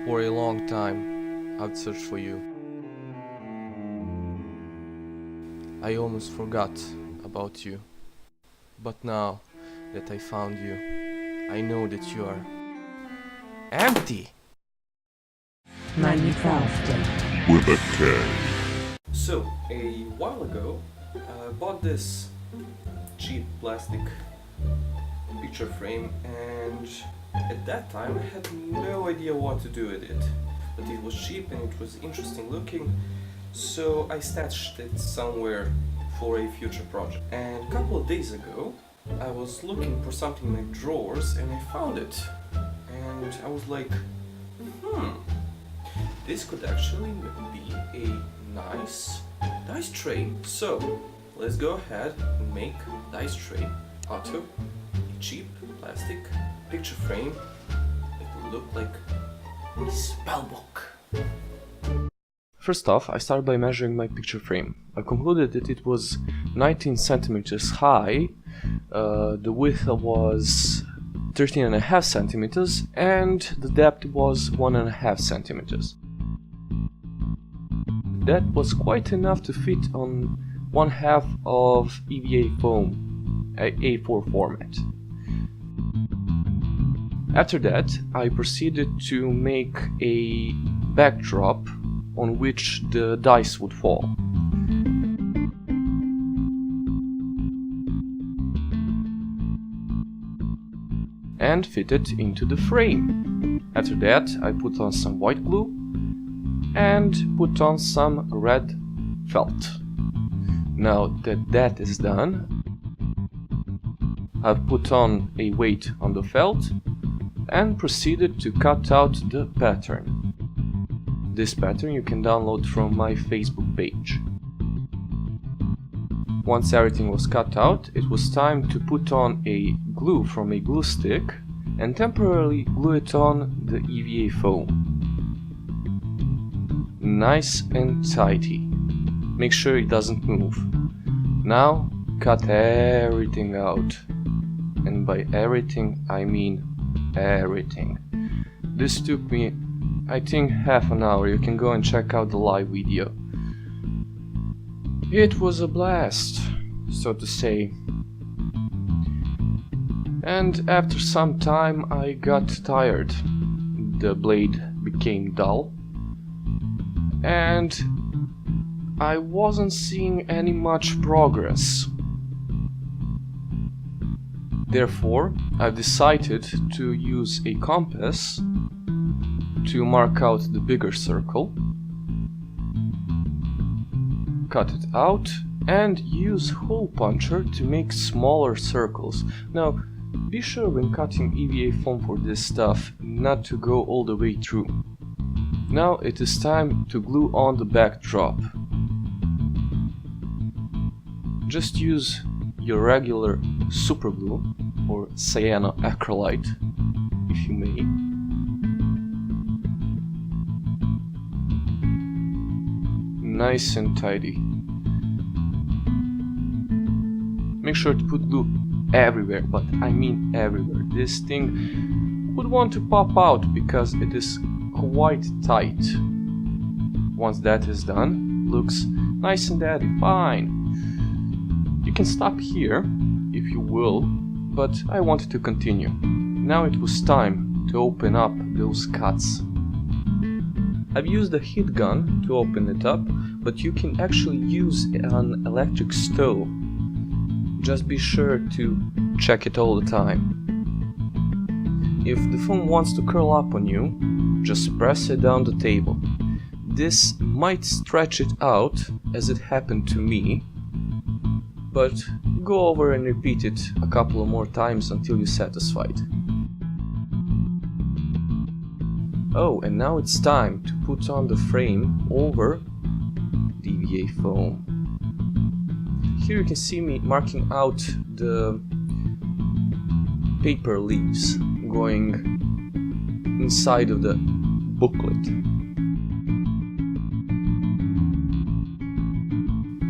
For a long time, I've searched for you. I almost forgot about you. But now that I found you, I know that you are empty. Manukrafter. With a K. So, a while ago, I bought this cheap plastic picture frame, and at that time I had no idea what to do with it. But it was cheap and it was interesting looking, so I stashed it somewhere for a future project. And a couple of days ago, I was looking for something in my drawers and I found it. And I was like, this could actually be a nice dice tray. So, let's go ahead and make a dice tray out of a cheap plastic picture frame that will look like a spellbook. First off, I started by measuring my picture frame. I concluded that it was 19 centimeters high, the width was 13.5 centimeters, and the depth was 1.5 centimeters. That was quite enough to fit on 1/2 of EVA foam, A4 format. After that, I proceeded to make a backdrop on which the dice would fall. And fit it into the frame. After that, I put on some white glue and put on some red felt. Now that that is done, I've put on a weight on the felt and proceeded to cut out the pattern. This pattern you can download from my Facebook page. Once everything was cut out, it was time to put on a glue from a glue stick and temporarily glue it on the EVA foam. Nice and tidy. Make sure it doesn't move. Now cut everything out. And by everything I mean everything. This took me, I think, half an hour. You can go and check out the live video. It was a blast, so to say. And after some time I got tired. The blade became dull. And I wasn't seeing any much progress. Therefore, I've decided to use a compass to mark out the bigger circle, cut it out, and use hole puncher to make smaller circles. Now, be sure when cutting EVA foam for this stuff not to go all the way through. Now it is time to glue on the backdrop. Just use your regular super glue or cyanoacrylate, if you may. Nice and tidy. Make sure to put glue everywhere, but I mean everywhere. This thing would want to pop out because it is quite tight. Once that is done, looks nice and daddy, fine. You can stop here if you will, but I wanted to continue. Now it was time to open up those cuts. I've used a heat gun to open it up, but you can actually use an electric stove. Just be sure to check it all the time. If the foam wants to curl up on you, just press it down the table. This might stretch it out, as it happened to me, but go over and repeat it a couple of more times until you're satisfied. Oh, and now it's time to put on the frame over the EVA foam. Here you can see me marking out the paper leaves going inside of the booklet.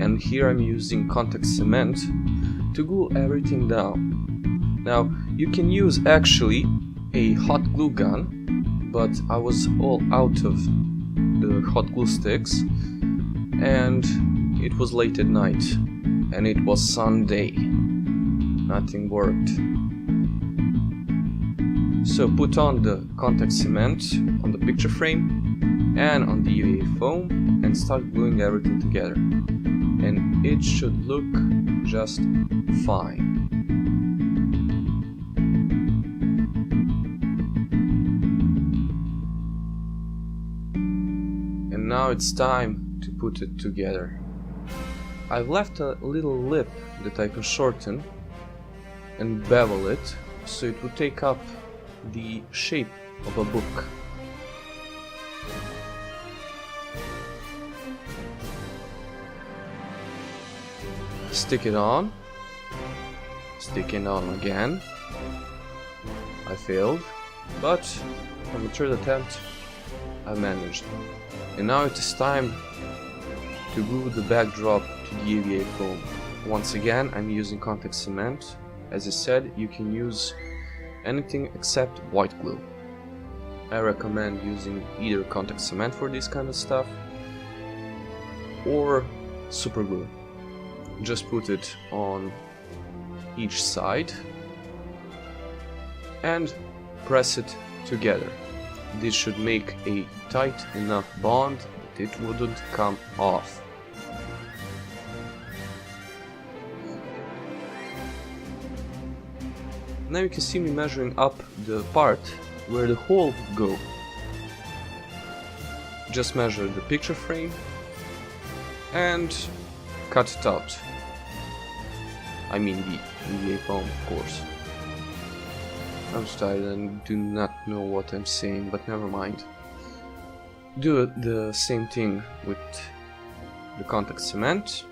And here I'm using contact cement to glue everything down. Now you can use actually a hot glue gun, but I was all out of the hot glue sticks, and it was late at night, and it was Sunday. Nothing worked. So put on the contact cement on the picture frame and on the EVA foam and start gluing everything together. And it should look just fine. And now it's time to put it together. I've left a little lip that I can shorten and bevel it so it would take up the shape of a book. Stick it on. Stick it on again. I failed, but on the third attempt I managed. And now it is time to glue the backdrop to the EVA foam. Once again, I'm using contact cement. As I said, you can use anything except white glue. I recommend using either contact cement for this kind of stuff or super glue. Just put it on each side and press it together. This should make a tight enough bond that it wouldn't come off. Now you can see me measuring up the part where the hole would go. Just measure the picture frame and cut it out. I mean the EVA foam, of course. I'm tired and do not know what I'm saying, but never mind. Do the same thing with the contact cement.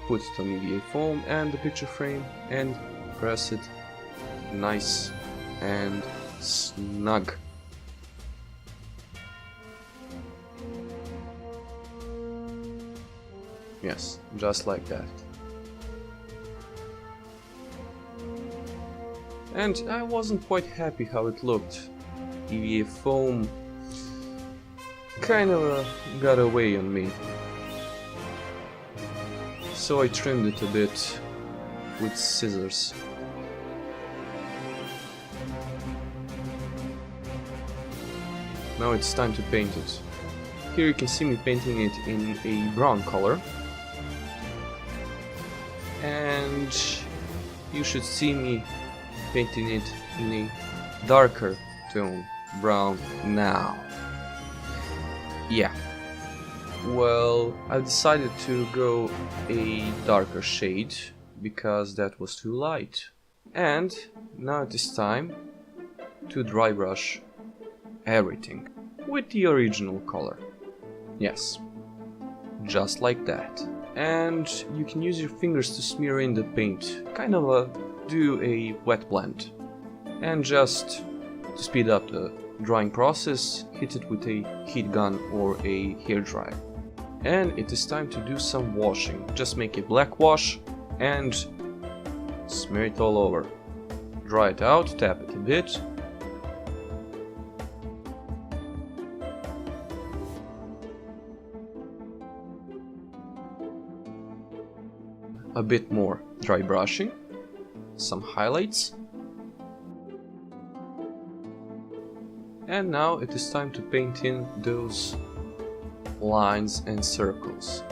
Put it on EVA foam and the picture frame and press it nice and snug. Yes, just like that. And I wasn't quite happy how it looked. EVA foam kind of got away on me. So I trimmed it a bit with scissors. Now it's time to paint it. Here you can see me painting it in a brown color. And you should see me painting it in a darker tone, brown now. Yeah. Well, I decided to go a darker shade because that was too light. And now it is time to dry brush everything with the original color. Yes, just like that. And you can use your fingers to smear in the paint, kind of do a wet blend. And just to speed up the drying process, hit it with a heat gun or a hairdryer. And it is time to do some washing. Just make a black wash and smear it all over. Dry it out, tap it a bit. A bit more dry brushing, some highlights. And now it is time to paint in those lines and circles.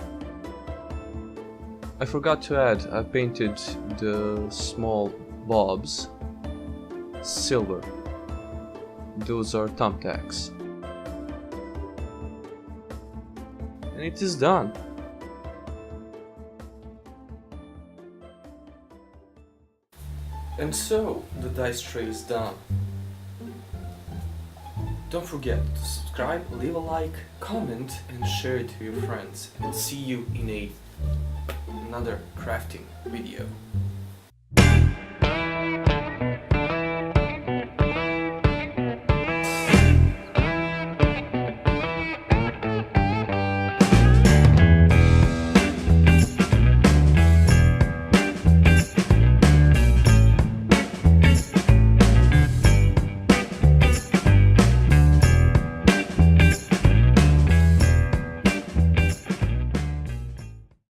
I forgot to add, I painted the small bobs silver. Those are thumbtacks. And it is done. And so, the dice tray is done. Don't forget to subscribe, leave a like, comment and share it to your friends. And see you in another crafting video.